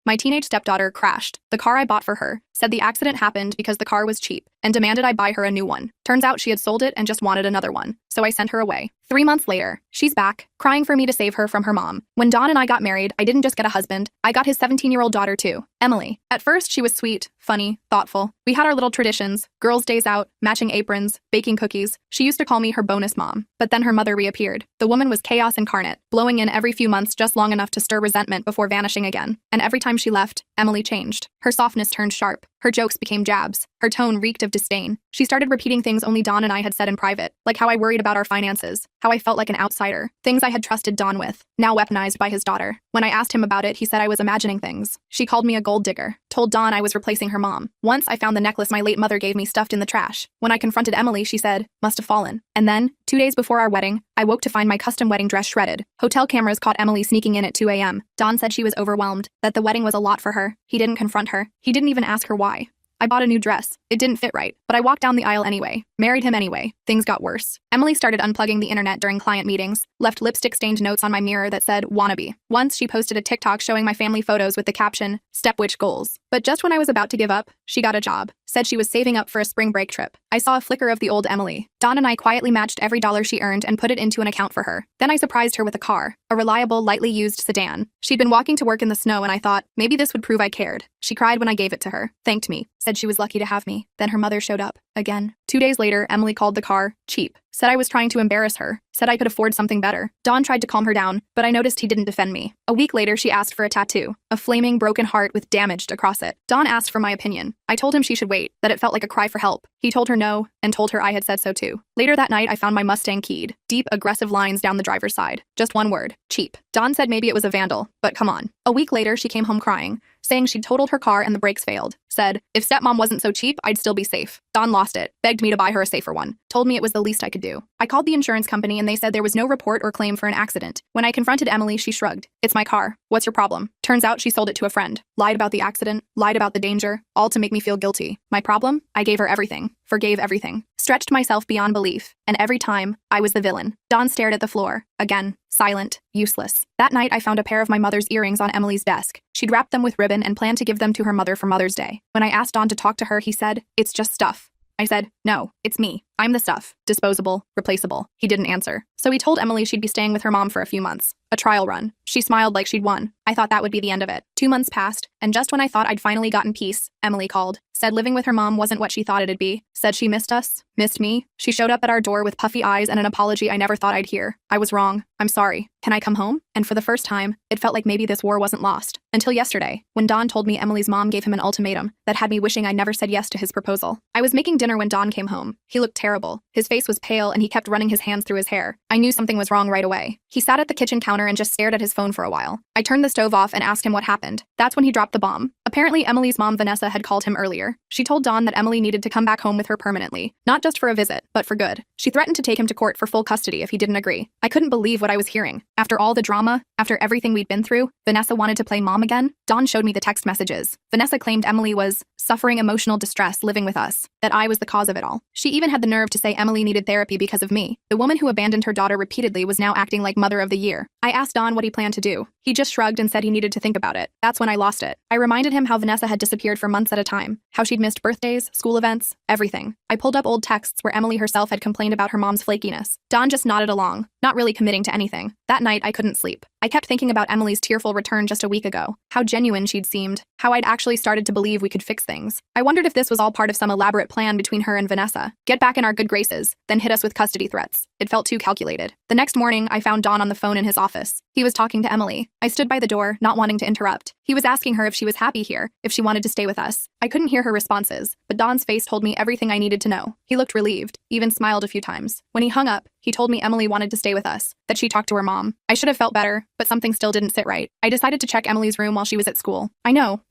My teenage stepdaughter crashed the car I bought for her, said the accident happened because the car was cheap, and demanded I buy her a new one. Turns out she had sold it and just wanted another one, so I sent her away. 3 months later, she's back, crying for me to save her from her mom. When Don and I got married, I didn't just get a husband, I got his 17-year-old daughter too, Emily. At first, she was sweet, funny, thoughtful. We had our little traditions, girls' days out, matching aprons, baking cookies. She used to call me her bonus mom. But then her mother reappeared. The woman was chaos incarnate, blowing in every few months just long enough to stir resentment before vanishing again. And every time she left, Emily changed. Her softness turned sharp. Her jokes became jabs. Her tone reeked of disdain. She started repeating things only Don and I had said in private, like how I worried about our finances, how I felt like an outsider, things I had trusted Don with, now weaponized by his daughter. When I asked him about it, he said I was imagining things. She called me a gold digger, told Don I was replacing her mom. Once I found the necklace my late mother gave me stuffed in the trash. When I confronted Emily, she said, must have fallen. And then, 2 days before our wedding, I woke to find my custom wedding dress shredded. Hotel cameras caught Emily sneaking in at 2 a.m. Don said she was overwhelmed, that the wedding was a lot for her. He didn't confront her. He didn't even ask her why. I bought a new dress. It didn't fit right, but I walked down the aisle anyway. Married him anyway. Things got worse. Emily started unplugging the internet during client meetings, left lipstick-stained notes on my mirror that said, wannabe. Once, she posted a TikTok showing my family photos with the caption, step which goals. But just when I was about to give up, she got a job. Said she was saving up for a spring break trip. I saw a flicker of the old Emily. Don and I quietly matched every dollar she earned and put it into an account for her. Then I surprised her with a car, a reliable, lightly used sedan. She'd been walking to work in the snow and I thought, maybe this would prove I cared. She cried when I gave it to her, thanked me, said she was lucky to have me. Then her mother showed up, again. 2 days later, Emily called the car cheap. Said I was trying to embarrass her. Said I could afford something better. Don tried to calm her down, but I noticed he didn't defend me. A week later, she asked for a tattoo. A flaming, broken heart with damaged across it. Don asked for my opinion. I told him she should wait, that it felt like a cry for help. He told her no, and told her I had said so too. Later that night, I found my Mustang keyed. Deep, aggressive lines down the driver's side. Just one word, cheap. Don said maybe it was a vandal, but come on. A week later, she came home crying, saying she'd totaled her car and the brakes failed. Said, if stepmom wasn't so cheap, I'd still be safe. Don lost it, begged me to buy her a safer one, told me it was the least I could do. I called the insurance company and they said there was no report or claim for an accident. When I confronted Emily, she shrugged. It's my car. What's your problem? Turns out she sold it to a friend. Lied about the accident, lied about the danger, all to make me feel guilty. My problem? I gave her everything. Forgave everything. Stretched myself beyond belief. And every time, I was the villain. Don stared at the floor. Again, silent, useless. That night, I found a pair of my mother's earrings on Emily's desk. She'd wrapped them with ribbon and planned to give them to her mother for Mother's Day. When I asked Don to talk to her, he said, it's just stuff. I said, no, it's me. I'm the stuff. Disposable, replaceable. He didn't answer. So he told Emily she'd be staying with her mom for a few months. A trial run. She smiled like she'd won. I thought that would be the end of it. 2 months passed, and just when I thought I'd finally gotten peace, Emily called. Said living with her mom wasn't what she thought it'd be. Said she missed us. Missed me. She showed up at our door with puffy eyes and an apology I never thought I'd hear. I was wrong. I'm sorry. Can I come home? And for the first time, it felt like maybe this war wasn't lost. Until yesterday, when Don told me Emily's mom gave him an ultimatum that had me wishing I never said yes to his proposal. I was making dinner when Don came home. He looked terrible. His face was pale and he kept running his hands through his hair. I knew something was wrong right away. He sat at the kitchen counter and just stared at his phone for a while. I turned the stove off and asked him what happened. That's when he dropped the bomb. Apparently, Emily's mom, Vanessa, had called him earlier. She told Don that Emily needed to come back home with her permanently, not just for a visit, but for good. She threatened to take him to court for full custody if he didn't agree. I couldn't believe what I was hearing. After all the drama, after everything we'd been through, Vanessa wanted to play mom again? Don showed me the text messages. Vanessa claimed Emily was suffering emotional distress living with us, that I was the cause of it all. She even had the nerve to say Emily needed therapy because of me. The woman who abandoned her daughter repeatedly was now acting like mother of the year. I asked Don what he planned to do. He just shrugged and said he needed to think about it. That's when I lost it. I reminded him how Vanessa had disappeared for months at a time, how she'd missed birthdays, school events, everything. I pulled up old texts where Emily herself had complained about her mom's flakiness. Don just nodded along, not really committing to anything. That night, I couldn't sleep. I kept thinking about Emily's tearful return just a week ago, how genuine she'd seemed, how I'd actually started to believe we could fix things. I wondered if this was all part of some elaborate plan between her and Vanessa. Get back in our good graces, then hit us with custody threats. It felt too calculated. The next morning, I found Don on the phone in his office. He was talking to Emily. I stood by the door, not wanting to interrupt. He was asking her if she was happy here, if she wanted to stay with us. I couldn't hear her responses, but Don's face told me everything I needed to know. He looked relieved, even smiled a few times. When he hung up, he told me Emily wanted to stay with us, that she talked to her mom. I should have felt better, but something still didn't sit right. I decided to check Emily's room while she was at school. I know,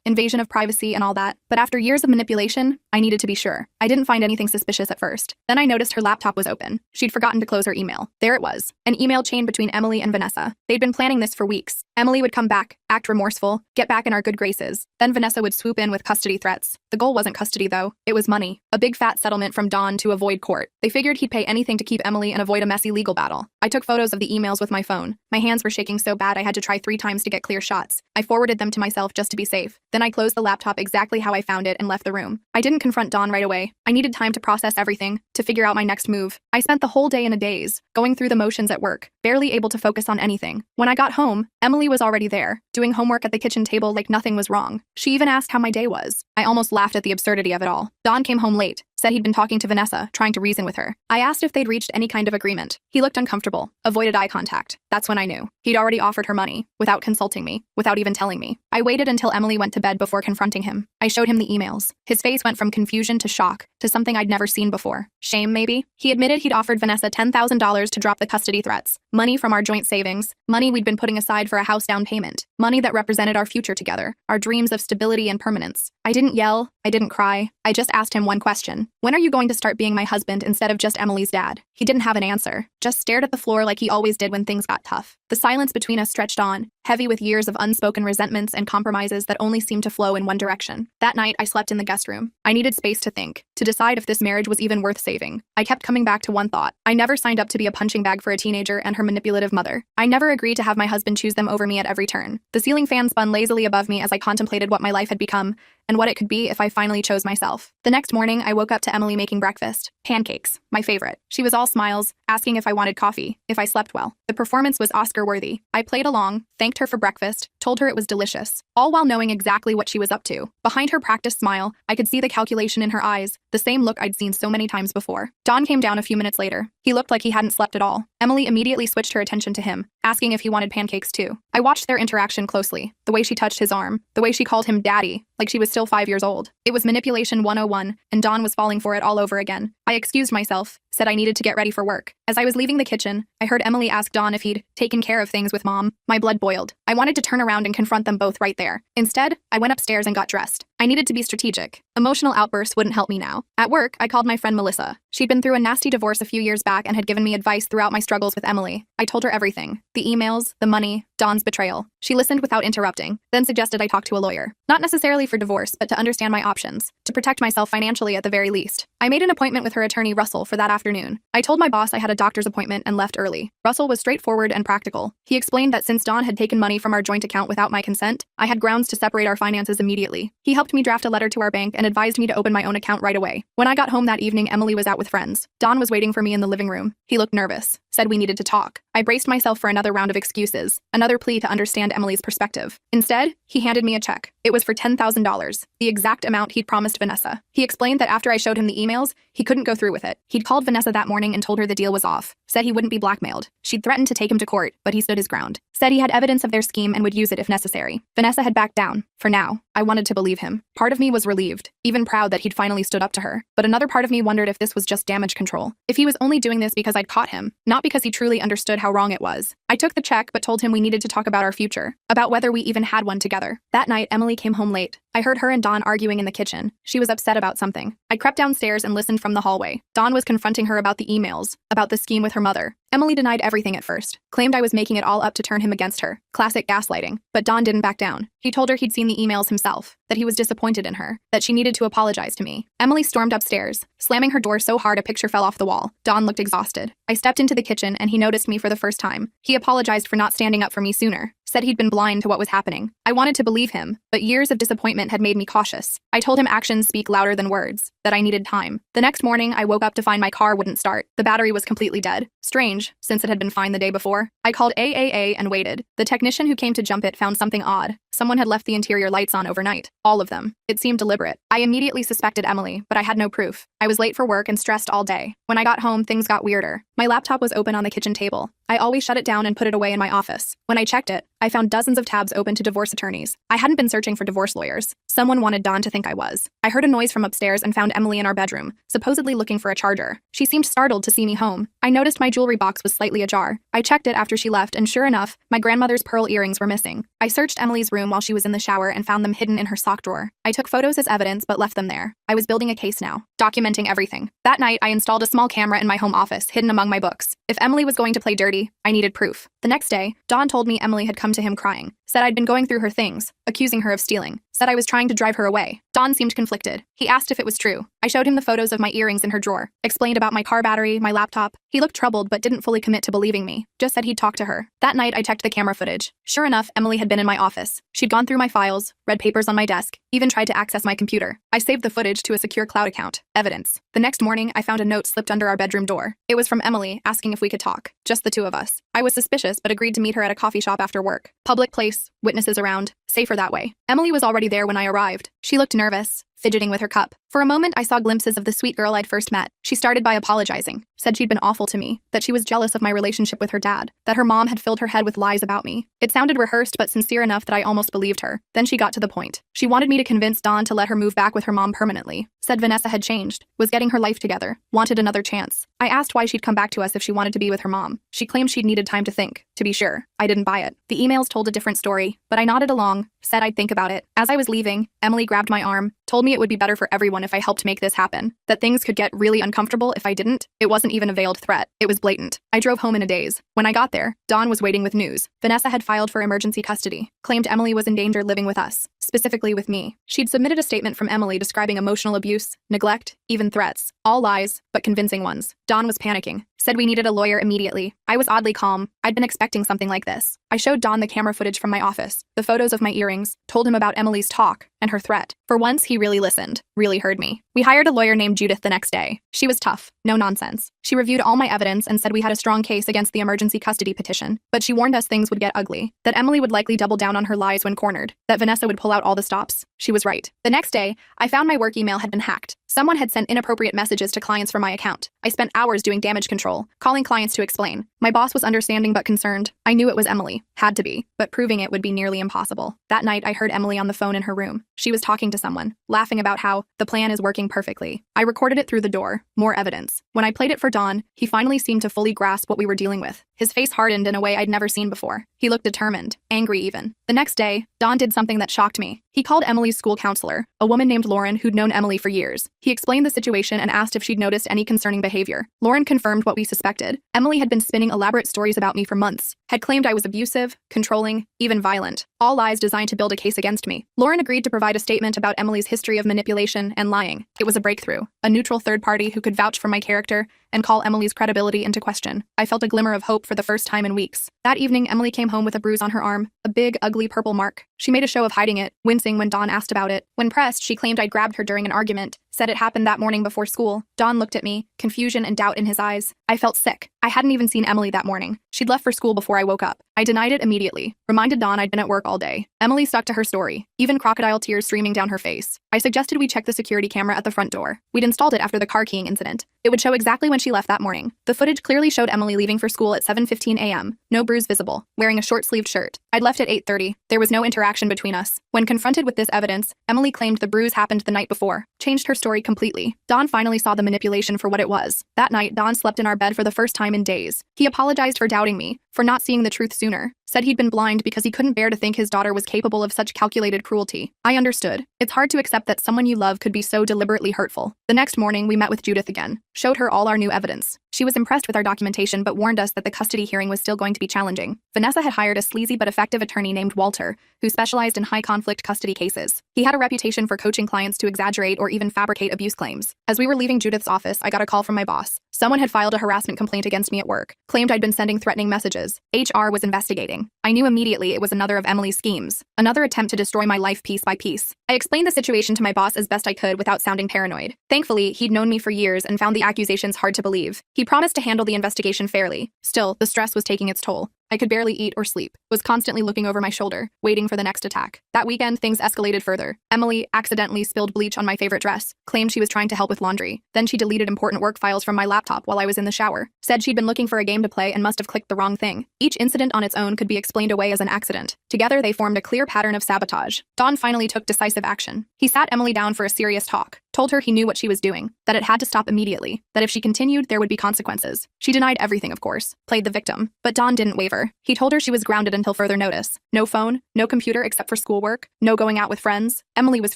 invasion of privacy and all that, but after years of manipulation, I needed to be sure. I didn't find anything suspicious at first. Then I noticed her laptop was open. She'd forgotten to close her email. There it was, an email chain between Emily and Vanessa. They'd been planning this for weeks. Emily would come back, act remorseful, remorseful, get back in our good graces. Then Vanessa would swoop in with custody threats. The goal wasn't custody, though. It was money. A big fat settlement from Don to avoid court. They figured he'd pay anything to keep Emily and avoid a messy legal battle. I took photos of the emails with my phone. My hands were shaking so bad I had to try 3 times to get clear shots. I forwarded them to myself just to be safe. Then I closed the laptop exactly how I found it and left the room. I didn't confront Don right away. I needed time to process everything, to figure out my next move. I spent the whole day in a daze, going through the motions at work, barely able to focus on anything. When I got home, Emily was already there, doing homework at the kitchen table like nothing was wrong. She even asked how my day was. I almost laughed at the absurdity of it all. Don came home late, said he'd been talking to Vanessa, trying to reason with her. I asked if they'd reached any kind of agreement. He looked uncomfortable, avoided eye contact. That's when I knew. He'd already offered her money, without consulting me, without even telling me. I waited until Emily went to bed before confronting him. I showed him the emails. His face went from confusion to shock, to something I'd never seen before. Shame, maybe? He admitted he'd offered Vanessa $10,000 to drop the custody threats. Money from our joint savings. Money we'd been putting aside for a house down payment. Money that represented our future together. Our dreams of stability and permanence. I didn't yell. I didn't cry. I just asked him one question. When are you going to start being my husband instead of just Emily's dad? He didn't have an answer. Just stared at the floor like he always did when things got tough. The silence between us stretched on, heavy with years of unspoken resentments and compromises that only seemed to flow in one direction. That night, I slept in the guest room. I needed space to think, to decide if this marriage was even worth saving. I kept coming back to one thought. I never signed up to be a punching bag for a teenager and her manipulative mother. I never agreed to have my husband choose them over me at every turn. The ceiling fan spun lazily above me as I contemplated what my life had become and what it could be if I finally chose myself. The next morning, I woke up to Emily making breakfast. Pancakes, my favorite. She was all smiles, asking if I wanted coffee, if I slept well. The performance was Oscar-worthy. I played along, thanked her for breakfast, told her it was delicious, all while knowing exactly what she was up to. Behind her practiced smile, I could see the calculation in her eyes, the same look I'd seen so many times before. Don came down a few minutes later. He looked like he hadn't slept at all. Emily immediately switched her attention to him, asking if he wanted pancakes too. I watched their interaction closely, the way she touched his arm, the way she called him daddy, like she was still 5 years old. It was manipulation 101, and Don was falling for it all over again. I excused myself, said I needed to get ready for work. As I was leaving the kitchen, I heard Emily ask Don if he'd taken care of things with Mom. My blood boiled. I wanted to turn around and confront them both right there. Instead, I went upstairs and got dressed. I needed to be strategic. Emotional outbursts wouldn't help me now. At work, I called my friend Melissa. She'd been through a nasty divorce a few years back and had given me advice throughout my struggles with Emily. I told her everything. The emails, the money, Don's betrayal. She listened without interrupting, then suggested I talk to a lawyer. Not necessarily for divorce, but to understand my options, to protect myself financially at the very least. I made an appointment with her attorney, Russell, for that afternoon. I told my boss I had a doctor's appointment and left early. Russell was straightforward and practical. He explained that since Don had taken money from our joint account without my consent, I had grounds to separate our finances immediately. He helped me draft a letter to our bank and advised me to open my own account right away. When I got home that evening, Emily was out with friends. Don was waiting for me in the living room. He looked nervous, said we needed to talk. I braced myself for another round of excuses, another plea to understand Emily's perspective. Instead, he handed me a check. It was for $10,000, the exact amount he'd promised Vanessa. He explained that after I showed him the emails, he couldn't go through with it. He'd called Vanessa that morning and told her the deal was off, said he wouldn't be blackmailed. She'd threatened to take him to court, but he stood his ground, said he had evidence of their scheme and would use it if necessary. Vanessa had backed down. For now, I wanted to believe him. Part of me was relieved, even proud that he'd finally stood up to her. But another part of me wondered if this was just damage control. If he was only doing this because I'd caught him, not because he truly understood how wrong it was. I took the check but told him we needed to talk about our future, about whether we even had one together. That night, Emily came home late. I heard her and Don arguing in the kitchen. She was upset about something. I crept downstairs and listened from the hallway. Don was confronting her about the emails, about the scheme with her mother. Emily denied everything at first, claimed I was making it all up to turn him against her. Classic gaslighting. But Don didn't back down. He told her he'd seen the emails himself, that he was disappointed in her, that she needed to apologize to me. Emily stormed upstairs, slamming her door so hard a picture fell off the wall. Don looked exhausted. I stepped into the kitchen and he noticed me for the first time. He apologized for not standing up for me sooner, said he'd been blind to what was happening. I wanted to believe him, but years of disappointment had made me cautious. I told him actions speak louder than words, that I needed time. The next morning, I woke up to find my car wouldn't start. The battery was completely dead. Strange, since it had been fine the day before. I called AAA and waited. The technician who came to jump it found something odd. Someone had left the interior lights on overnight. All of them. It seemed deliberate. I immediately suspected Emily, but I had no proof. I was late for work and stressed all day. When I got home, things got weirder. My laptop was open on the kitchen table. I always shut it down and put it away in my office. When I checked it, I found dozens of tabs open to divorce attorneys. I hadn't been searching for divorce lawyers. Someone wanted Don to think I was. I heard a noise from upstairs and found Emily in our bedroom, supposedly looking for a charger. She seemed startled to see me home. I noticed my jewelry box was slightly ajar. I checked it after she left, and sure enough, my grandmother's pearl earrings were missing. I searched Emily's room while she was in the shower and found them hidden in her sock drawer. I took photos as evidence but left them there. I was building a case now, documenting everything. That night, I installed a small camera in my home office, hidden among my books. If Emily was going to play dirty, I needed proof. The next day, Dawn told me Emily had come to him crying, said I'd been going through her things, accusing her of stealing, said I was trying to drive her away. Dawn seemed conflicted. He asked if it was true. I showed him the photos of my earrings in her drawer, explained about my car battery, my laptop. He looked troubled but didn't fully commit to believing me, just said he'd talk to her. That night, I checked the camera footage. Sure enough, Emily had been in my office. She'd gone through my files, read papers on my desk, even tried to access my computer. I saved the footage to a secure cloud account. Evidence. The next morning, I found a note slipped under our bedroom door. It was from Emily, asking if we could talk. Just the two of us. I was suspicious but agreed to meet her at a coffee shop after work. Public place, witnesses around, safer that way. Emily was already there when I arrived. She looked nervous, fidgeting with her cup. For a moment, I saw glimpses of the sweet girl I'd first met. She started by apologizing, said she'd been awful to me, that she was jealous of my relationship with her dad, that her mom had filled her head with lies about me. It sounded rehearsed but sincere enough that I almost believed her. Then she got to the point. She wanted me to convince Dawn to let her move back with her mom permanently. Said Vanessa had changed, was getting her life together, wanted another chance. I asked why she'd come back to us if she wanted to be with her mom. She claimed she'd needed time to think. To be sure, I didn't buy it. The emails told a different story, but I nodded along, said I'd think about it. As I was leaving, Emily grabbed my arm, told me it would be better for everyone if I helped make this happen, that things could get really uncomfortable if I didn't. It wasn't even a veiled threat. It was blatant. I drove home in a daze. When I got there, Dawn was waiting with news. Vanessa had filed for emergency custody, claimed Emily was in danger living with us, specifically with me. She'd submitted a statement from Emily describing emotional abuse, neglect, even threats. All lies, but convincing ones. Dawn was panicking, said we needed a lawyer immediately. I was oddly calm. I'd been expecting something like this. I showed Dawn the camera footage from my office, the photos of my earrings, told him about Emily's talk and her threat. For once, he really listened, really heard me. We hired a lawyer named Judith the next day. She was tough, no nonsense. She reviewed all my evidence and said we had a strong case against the emergency custody petition, but she warned us things would get ugly, that Emily would likely double down on her lies when cornered, that Vanessa would pull out all the stops. She was right. The next day, I found my work email had been hacked. Someone had sent inappropriate messages to clients from my account. I spent hours doing damage control, calling clients to explain. My boss was understanding but concerned. I knew it was Emily. Had to be. But proving it would be nearly impossible. That night, I heard Emily on the phone in her room. She was talking to someone, laughing about how the plan is working perfectly. I recorded it through the door. More evidence. When I played it for Dawn, he finally seemed to fully grasp what we were dealing with. His face hardened in a way I'd never seen before. He looked determined, angry even. The next day, Dawn did something that shocked me. He called Emily's school counselor, a woman named Lauren who'd known Emily for years. He explained the situation and asked if she'd noticed any concerning behavior. Lauren confirmed what we suspected. Emily had been spinning elaborate stories about me for months, had claimed I was abusive, controlling, even violent. All lies designed to build a case against me. Lauren agreed to provide a statement about Emily's history of manipulation and lying. It was a breakthrough, a neutral third party who could vouch for my character and call Emily's credibility into question. I felt a glimmer of hope for the first time in weeks. That evening, Emily came home with a bruise on her arm, a big, ugly purple mark. She made a show of hiding it, wincing when Dawn asked about it. When pressed, she claimed I'd grabbed her during an argument, said it happened that morning before school. Dawn looked at me, confusion and doubt in his eyes. I felt sick. I hadn't even seen Emily that morning. She'd left for school before I woke up. I denied it immediately, reminded Dawn I'd been at work all day. Emily stuck to her story, even crocodile tears streaming down her face. I suggested we check the security camera at the front door. We'd installed it after the car keying incident. It would show exactly when she left that morning. The footage clearly showed Emily leaving for school at 7:15 a.m., no bruise visible, wearing a short-sleeved shirt. I'd left at 8:30. There was no interaction between us. When confronted with this evidence, Emily claimed the bruise happened the night before, changed her story completely. Dawn finally saw the manipulation for what it was. That night, Dawn slept in our bed for the first time in days. He apologized for doubting me, for not seeing the truth sooner, said he'd been blind because he couldn't bear to think his daughter was capable of such calculated cruelty. I understood. It's hard to accept that someone you love could be so deliberately hurtful. The next morning, we met with Judith again, showed her all our new evidence. She was impressed with our documentation but warned us that the custody hearing was still going to be challenging. Vanessa had hired a sleazy but effective attorney named Walter, who specialized in high-conflict custody cases. He had a reputation for coaching clients to exaggerate or even fabricate abuse claims. As we were leaving Judith's office, I got a call from my boss. Someone had filed a harassment complaint against me at work, claimed I'd been sending threatening messages. HR was investigating. I knew immediately it was another of Emily's schemes, another attempt to destroy my life piece by piece. I explained the situation to my boss as best I could without sounding paranoid. Thankfully, he'd known me for years and found the accusations hard to believe. He promised to handle the investigation fairly. Still, the stress was taking its toll. I could barely eat or sleep, was constantly looking over my shoulder, waiting for the next attack. That weekend, things escalated further. Emily accidentally spilled bleach on my favorite dress, claimed she was trying to help with laundry. Then she deleted important work files from my laptop while I was in the shower, said she'd been looking for a game to play and must have clicked the wrong thing. Each incident on its own could be explained away as an accident. Together, they formed a clear pattern of sabotage. Dawn finally took decisive action. He sat Emily down for a serious talk, told her he knew what she was doing, that it had to stop immediately, that if she continued, there would be consequences. She denied everything, of course, played the victim. But Dawn didn't waver. He told her she was grounded until further notice. No phone, no computer except for schoolwork, no going out with friends. Emily was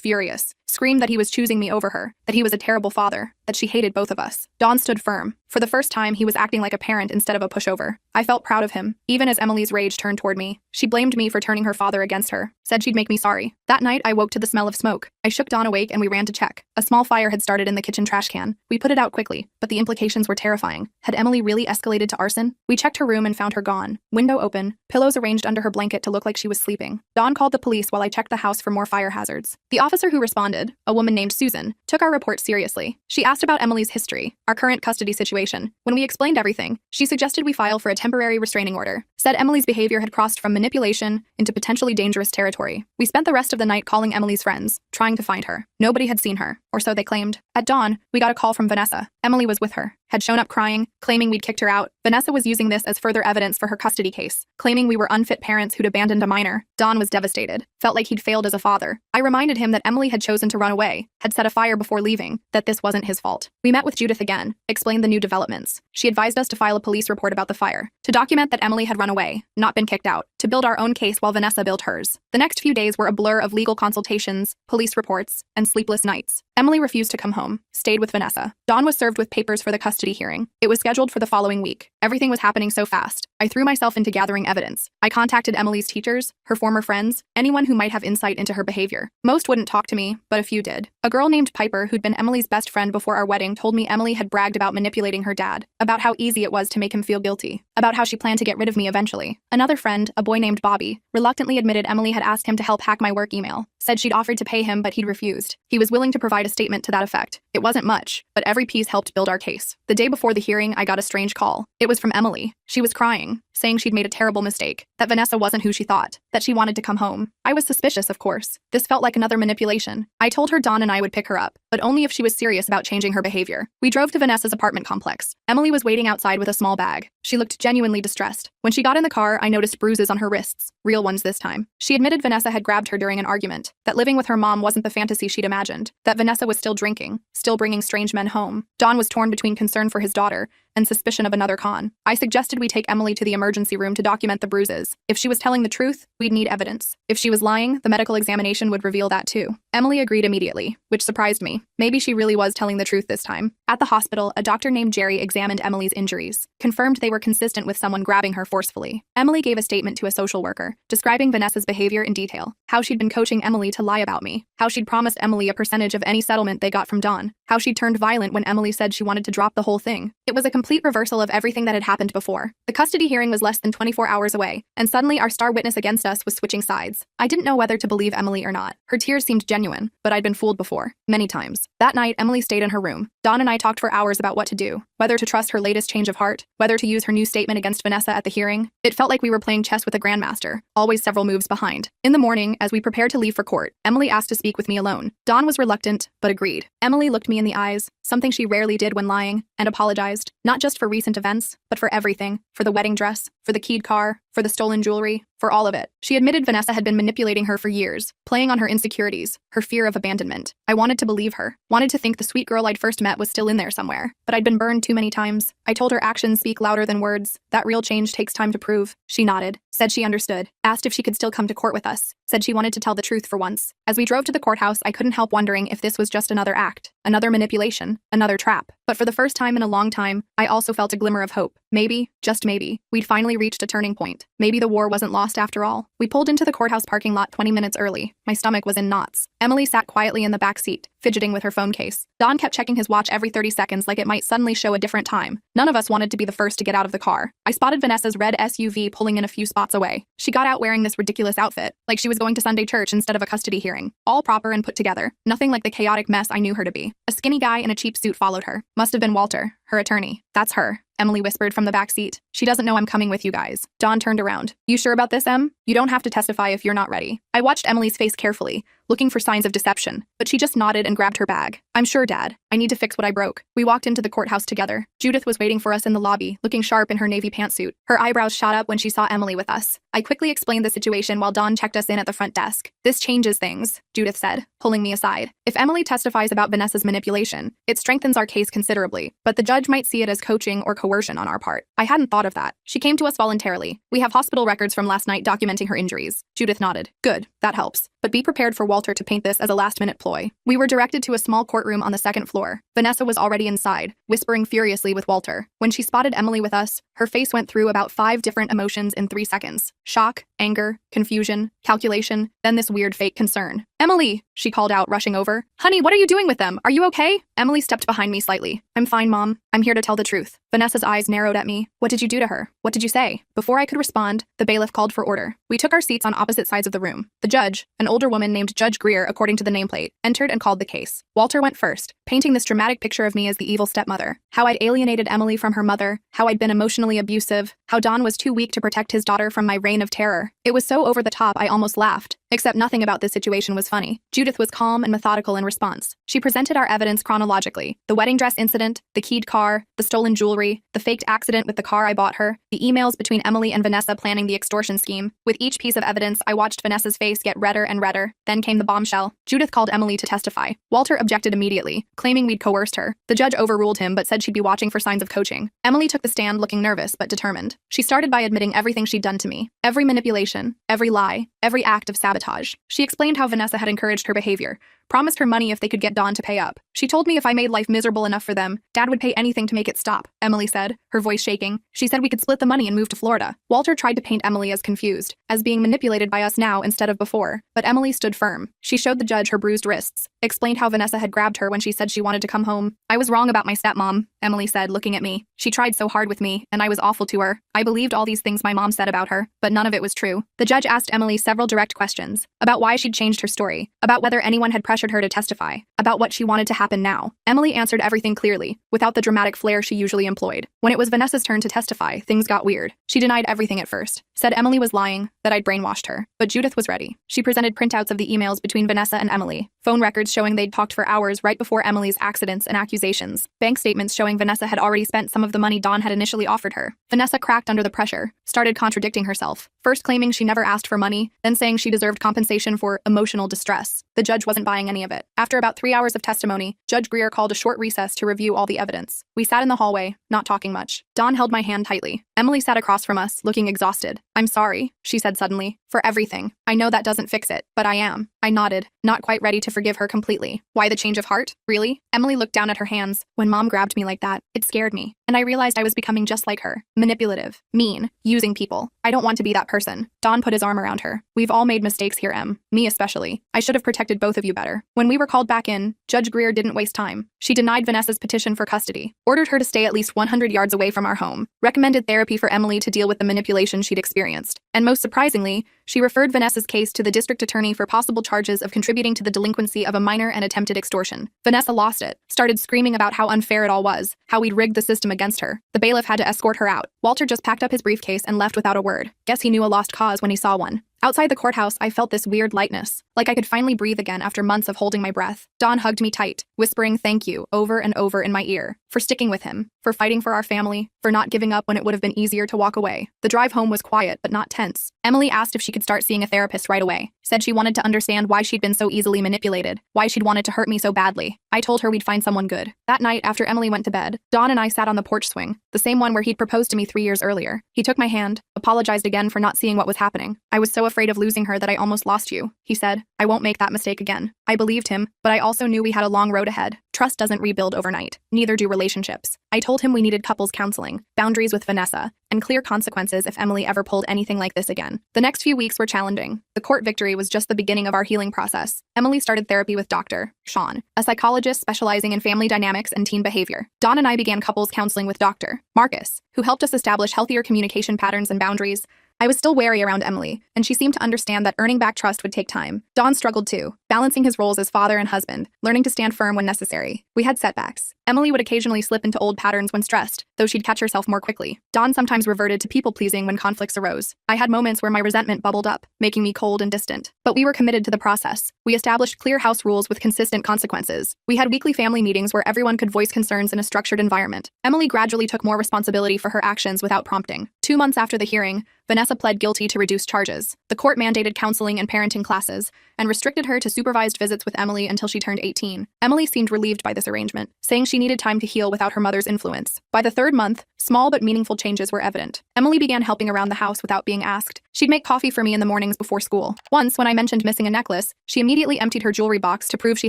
furious. screamed that he was choosing me over her, that he was a terrible father, that she hated both of us. Dawn stood firm. For the first time, he was acting like a parent instead of a pushover. I felt proud of him, even as Emily's rage turned toward me. She blamed me for turning her father against her, said she'd make me sorry. That night, I woke to the smell of smoke. I shook Dawn awake and we ran to check. A small fire had started in the kitchen trash can. We put it out quickly, but the implications were terrifying. Had Emily really escalated to arson? We checked her room and found her gone. Window open, pillows arranged under her blanket to look like she was sleeping. Dawn called the police while I checked the house for more fire hazards. The officer who responded, a woman named Susan, took our report seriously. She asked about Emily's history, our current custody situation. When we explained everything, she suggested we file for a temporary restraining order, said Emily's behavior had crossed from manipulation into potentially dangerous territory. We spent the rest of the night calling Emily's friends, trying to find her. Nobody had seen her, or so they claimed. At dawn, we got a call from Vanessa. Emily was with her, had shown up crying, claiming we'd kicked her out. Vanessa was using this as further evidence for her custody case, claiming we were unfit parents who'd abandoned a minor. Dawn was devastated, felt like he'd failed as a father. I reminded him that Emily had chosen to run away, had set a fire before leaving, that this wasn't his fault. We met with Judith again, explained the new developments. She advised us to file a police report about the fire, to document that Emily had run away, not been kicked out, to build our own case while Vanessa built hers. The next few days were a blur of legal consultations, police reports, and sleepless nights. Emily refused to come home, stayed with Vanessa. Dawn was served with papers for the custody hearing. It was scheduled for the following week. Everything was happening so fast. I threw myself into gathering evidence. I contacted Emily's teachers, her former friends, anyone who might have insight into her behavior. Most wouldn't talk to me, but a few did. A girl named Piper, who'd been Emily's best friend before our wedding, told me Emily had bragged about manipulating her dad, about how easy it was to make him feel guilty, about how she planned to get rid of me eventually. Another friend, a boy named Bobby, reluctantly admitted Emily had asked him to help hack my work email, said she'd offered to pay him but he'd refused. He was willing to provide a statement to that effect. It wasn't much, but every piece helped build our case. The day before the hearing, I got a strange call. It was from Emily. She was crying, saying she'd made a terrible mistake, that Vanessa wasn't who she thought, that she wanted to come home. I was suspicious, of course. This felt like another manipulation. I told her Dawn and I would pick her up, but only if she was serious about changing her behavior. We drove to Vanessa's apartment complex. Emily was waiting outside with a small bag. She looked genuinely distressed. When she got in the car, I noticed bruises on her wrists, real ones this time. She admitted Vanessa had grabbed her during an argument, that living with her mom wasn't the fantasy she'd imagined, that Vanessa was still drinking, still bringing strange men home. Dawn was torn between concern for his daughter and suspicion of another con. I suggested we take Emily to the emergency room to document the bruises. If she was telling the truth, we'd need evidence. If she was lying, the medical examination would reveal that too. Emily agreed immediately, which surprised me. Maybe she really was telling the truth this time. At the hospital, a doctor named Jerry examined Emily's injuries, confirmed they were consistent with someone grabbing her forcefully. Emily gave a statement to a social worker, describing Vanessa's behavior in detail, how she'd been coaching Emily to lie about me, how she'd promised Emily a percentage of any settlement they got from Dawn, how she'd turned violent when Emily said she wanted to drop the whole thing. It was a complete reversal of everything that had happened before. The custody hearing was less than 24 hours away, and suddenly our star witness against us was switching sides. I didn't know whether to believe Emily or not. Her tears seemed genuine, but I'd been fooled before, many times. That night, Emily stayed in her room. Dawn and I talked for hours about what to do, whether to trust her latest change of heart, whether to use her new statement against Vanessa at the hearing. It felt like we were playing chess with a grandmaster, always several moves behind. In the morning, as we prepared to leave for court, Emily asked to speak with me alone. Dawn was reluctant, but agreed. Emily looked me in the eyes, something she rarely did when lying, and apologized, not just for recent events, but for everything, for the wedding dress, for the keyed car, for the stolen jewelry, for all of it. She admitted Vanessa had been manipulating her for years, playing on her insecurities, her fear of abandonment. I wanted to believe her, wanted to think the sweet girl I'd first met was still in there somewhere, but I'd been burned too many times. I told her actions speak louder than words, that real change takes time to prove. She nodded, said she understood, asked if she could still come to court with us, said she wanted to tell the truth for once. As we drove to the courthouse, I couldn't help wondering if this was just another act, another manipulation, another trap. But for the first time in a long time, I also felt a glimmer of hope. Maybe, just maybe, we'd finally reached a turning point. Maybe the war wasn't lost after all. We pulled into the courthouse parking lot 20 minutes early. My stomach was in knots. Emily sat quietly in the back seat, fidgeting with her phone case. Dawn kept checking his watch every 30 seconds like it might suddenly show a different time. None of us wanted to be the first to get out of the car. I spotted Vanessa's red SUV pulling in a few spots away. She got out wearing this ridiculous outfit, like she was going to Sunday church instead of a custody hearing. All proper and put together. Nothing like the chaotic mess I knew her to be. A skinny guy in a cheap suit followed her. Must have been Walter, her attorney. That's her, Emily whispered from the back seat. She doesn't know I'm coming with you guys. Dawn turned around. You sure about this, Em? You don't have to testify if you're not ready. I watched Emily's face carefully, looking for signs of deception, but she just nodded and grabbed her bag. I'm sure, Dad. I need to fix what I broke. We walked into the courthouse together. Judith was waiting for us in the lobby, looking sharp in her navy pantsuit. Her eyebrows shot up when she saw Emily with us. I quickly explained the situation while Dawn checked us in at the front desk. This changes things, Judith said, pulling me aside. If Emily testifies about Vanessa's manipulation, it strengthens our case considerably, but the judge might see it as coaching or coercion on our part. I hadn't thought of that. She came to us voluntarily. We have hospital records from last night documenting her injuries. Judith nodded. Good, that helps. but be prepared for Walter to paint this as a last-minute ploy. We were directed to a small courtroom on the second floor. Vanessa was already inside, whispering furiously with Walter. When she spotted Emily with us, her face went through about 5 different emotions in 3 seconds. Shock, anger, confusion, calculation, then this weird fake concern. "Emily!" she called out, rushing over. "Honey, what are you doing with them? Are you okay?" Emily stepped behind me slightly. "I'm fine, Mom. I'm here to tell the truth." Vanessa's eyes narrowed at me. "What did you do to her? What did you say?" Before I could respond, the bailiff called for order. We took our seats on opposite sides of the room. The judge, an older woman named Judge Greer according to the nameplate, entered and called the case. Walter went first, painting this dramatic picture of me as the evil stepmother. How I'd alienated Emily from her mother, how I'd been emotionally abusive, how Don was too weak to protect his daughter from my reign of terror. It was so over the top I almost laughed. Except nothing about this situation was funny. Judith was calm and methodical in response. She presented our evidence chronologically. The wedding dress incident, the keyed car, the stolen jewelry, the faked accident with the car I bought her, the emails between Emily and Vanessa planning the extortion scheme. With each piece of evidence, I watched Vanessa's face get redder and redder. Then came the bombshell. Judith called Emily to testify. Walter objected immediately, claiming we'd coerced her. The judge overruled him but said she'd be watching for signs of coaching. Emily took the stand looking nervous but determined. She started by admitting everything she'd done to me. Every manipulation, every lie, every act of sabotage. She explained how Vanessa had encouraged her behavior, promised her money if they could get Don to pay up. She told me if I made life miserable enough for them, Dad would pay anything to make it stop, Emily said, her voice shaking. She said we could split the money and move to Florida. Walter tried to paint Emily as confused, as being manipulated by us now instead of before, but Emily stood firm. She showed the judge her bruised wrists, explained how Vanessa had grabbed her when she said she wanted to come home. "I was wrong about my stepmom," Emily said, looking at me. "She tried so hard with me, and I was awful to her. I believed all these things my mom said about her, but none of it was true." The judge asked Emily several direct questions, about why she'd changed her story, about whether anyone had pressured her to testify, about what she wanted to happen now. Emily answered everything clearly, without the dramatic flair she usually employed. When it was Vanessa's turn to testify, things got weird. She denied everything at first, said Emily was lying, that I'd brainwashed her. But Judith was ready. She presented printouts of the emails between Vanessa and Emily, phone records showing they'd talked for hours right before Emily's accidents and accusations, bank statements showing Vanessa had already spent some of the money Don had initially offered her. Vanessa cracked under the pressure, started contradicting herself, first claiming she never asked for money, then saying she deserved compensation for emotional distress. The judge wasn't buying any of it. After about 3 hours of testimony, Judge Greer called a short recess to review all the evidence. We sat in the hallway, not talking much. Don held my hand tightly. Emily sat across from us, looking exhausted. "I'm sorry," she said suddenly, "for everything. I know that doesn't fix it, but I am." I nodded, not quite ready to forgive her completely. "Why the change of heart? Really?" Emily looked down at her hands. "When Mom grabbed me like that, it scared me. And I realized I was becoming just like her. Manipulative, mean, using people. I don't want to be that person." Don put his arm around her. "We've all made mistakes here, Em. Me especially. I should have protected both of you better." When we were called back in, Judge Greer didn't waste time. She denied Vanessa's petition for custody, ordered her to stay at least 100 yards away from our home, recommended therapy for Emily to deal with the manipulation she'd experienced, and most surprisingly, she referred Vanessa's case to the district attorney for possible charges of contributing to the delinquency of a minor and attempted extortion. Vanessa lost it, started screaming about how unfair it all was, how we'd rigged the system against her. The bailiff had to escort her out. Walter just packed up his briefcase and left without a word. Guess he knew a lost cause when he saw one. Outside the courthouse, I felt this weird lightness, like I could finally breathe again after months of holding my breath. Don hugged me tight, whispering thank you over and over in my ear, for sticking with him, for fighting for our family, for not giving up when it would have been easier to walk away. The drive home was quiet but not tense. Emily asked if she could start seeing a therapist right away, said she wanted to understand why she'd been so easily manipulated, why she'd wanted to hurt me so badly. I told her we'd find someone good. That night, after Emily went to bed, Don and I sat on the porch swing, the same one where he'd proposed to me 3 years earlier. He took my hand, apologized again for not seeing what was happening. "I was so afraid of losing her that I almost lost you," he said. "I won't make that mistake again." I believed him, but I also knew we had a long road ahead. Trust doesn't rebuild overnight. Neither do relationships. I told him we needed couples counseling, boundaries with Vanessa, and clear consequences if Emily ever pulled anything like this again. The next few weeks were challenging. The court victory was just the beginning of our healing process. Emily started therapy with Dr. Sean, a psychologist specializing in family dynamics and teen behavior. Don and I began couples counseling with Dr. Marcus, who helped us establish healthier communication patterns and boundaries. I was still wary around Emily, and she seemed to understand that earning back trust would take time. Don struggled too, balancing his roles as father and husband, learning to stand firm when necessary. We had setbacks. Emily would occasionally slip into old patterns when stressed, though she'd catch herself more quickly. Don sometimes reverted to people-pleasing when conflicts arose. I had moments where my resentment bubbled up, making me cold and distant. But we were committed to the process. We established clear house rules with consistent consequences. We had weekly family meetings where everyone could voice concerns in a structured environment. Emily gradually took more responsibility for her actions without prompting. 2 months after the hearing, Vanessa pled guilty to reduced charges. The court mandated counseling and parenting classes, and restricted her to supervised visits with Emily until she turned 18. Emily seemed relieved by this arrangement, saying she needed time to heal without her mother's influence. By the 3rd month, Small but meaningful changes were evident. Emily began helping around the house without being asked. She'd make coffee for me in the mornings before school. Once, when I mentioned missing a necklace, she immediately emptied her jewelry box to prove she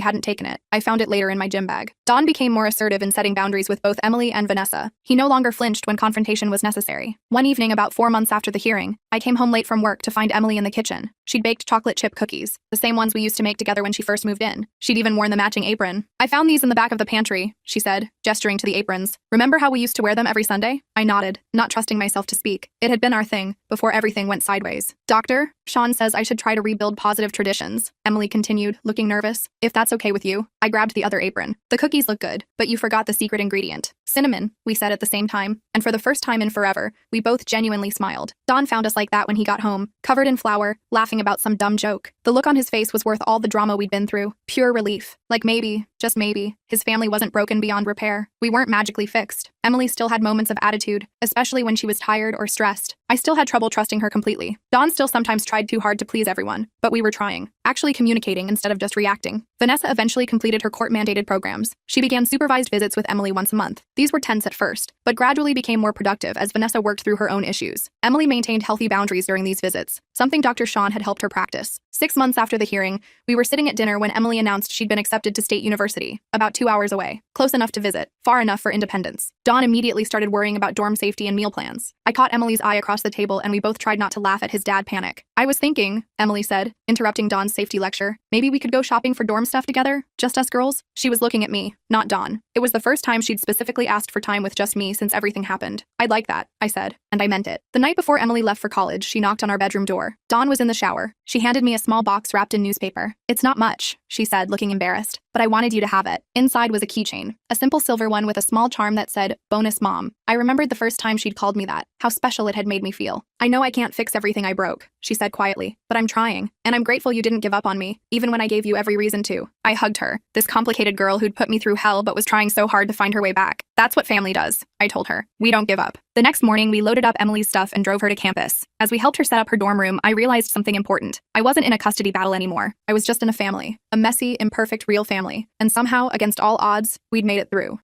hadn't taken it. I found it later in my gym bag. Don became more assertive in setting boundaries with both Emily and Vanessa. He no longer flinched when confrontation was necessary. One evening, about 4 months after the hearing, I came home late from work to find Emily in the kitchen. She'd baked chocolate chip cookies, the same ones we used to make together when she first moved in. She'd even worn the matching apron. "I found these in the back of the pantry," she said, gesturing to the aprons. "Remember how we used to wear them every Sunday?" I nodded, not trusting myself to speak. It had been our thing, before everything went sideways. "Doctor, Sean says I should try to rebuild positive traditions," Emily continued, looking nervous. "If that's okay with you." I grabbed the other apron. "The cookies look good, but you forgot the secret ingredient." "Cinnamon," we said at the same time, and for the first time in forever, we both genuinely smiled. Don found us like that when he got home, covered in flour, laughing about some dumb joke. The look on his face was worth all the drama we'd been through. Pure relief. Like maybe, just maybe, his family wasn't broken beyond repair. We weren't magically fixed. Emily still had moments of attitude, especially when she was tired or stressed. I still had trouble trusting her completely. Don still sometimes tried too hard to please everyone, but we were trying, actually communicating instead of just reacting. Vanessa eventually completed her court-mandated programs. She began supervised visits with Emily once a month. These were tense at first, but gradually became more productive as Vanessa worked through her own issues. Emily maintained healthy boundaries during these visits, something Dr. Sean had helped her practice. 6 months after the hearing, we were sitting at dinner when Emily announced she'd been accepted to State University, about 2 hours away. Close enough to visit, far enough for independence. Don immediately started worrying about dorm safety and meal plans. I caught Emily's eye across the table and we both tried not to laugh at his dad panic. "I was thinking," Emily said, interrupting Don's safety lecture, "maybe we could go shopping for dorm stuff together? Just us girls?" She was looking at me, not Don. It was the first time she'd specifically asked for time with just me since everything happened. "I'd like that," I said, and I meant it. The night before Emily left for college, she knocked on our bedroom door. Dawn was in the shower. She handed me a small box wrapped in newspaper. "It's not much," she said, looking embarrassed, "but I wanted you to have it." Inside was a keychain, a simple silver one with a small charm that said, "Bonus Mom." I remembered the first time she'd called me that, how special it had made me feel. "I know I can't fix everything I broke," she said quietly, "but I'm trying, and I'm grateful you didn't give up on me, even when I gave you every reason to." I hugged her, this complicated girl who'd put me through hell but was trying so hard to find her way back. "That's what family does," I told her. "We don't give up." The next morning, we loaded up Emily's stuff and drove her to campus. As we helped her set up her dorm room, I realized something important. I wasn't in a custody battle anymore. I was just in a family. A messy, imperfect, real family. And somehow, against all odds, we'd made it through.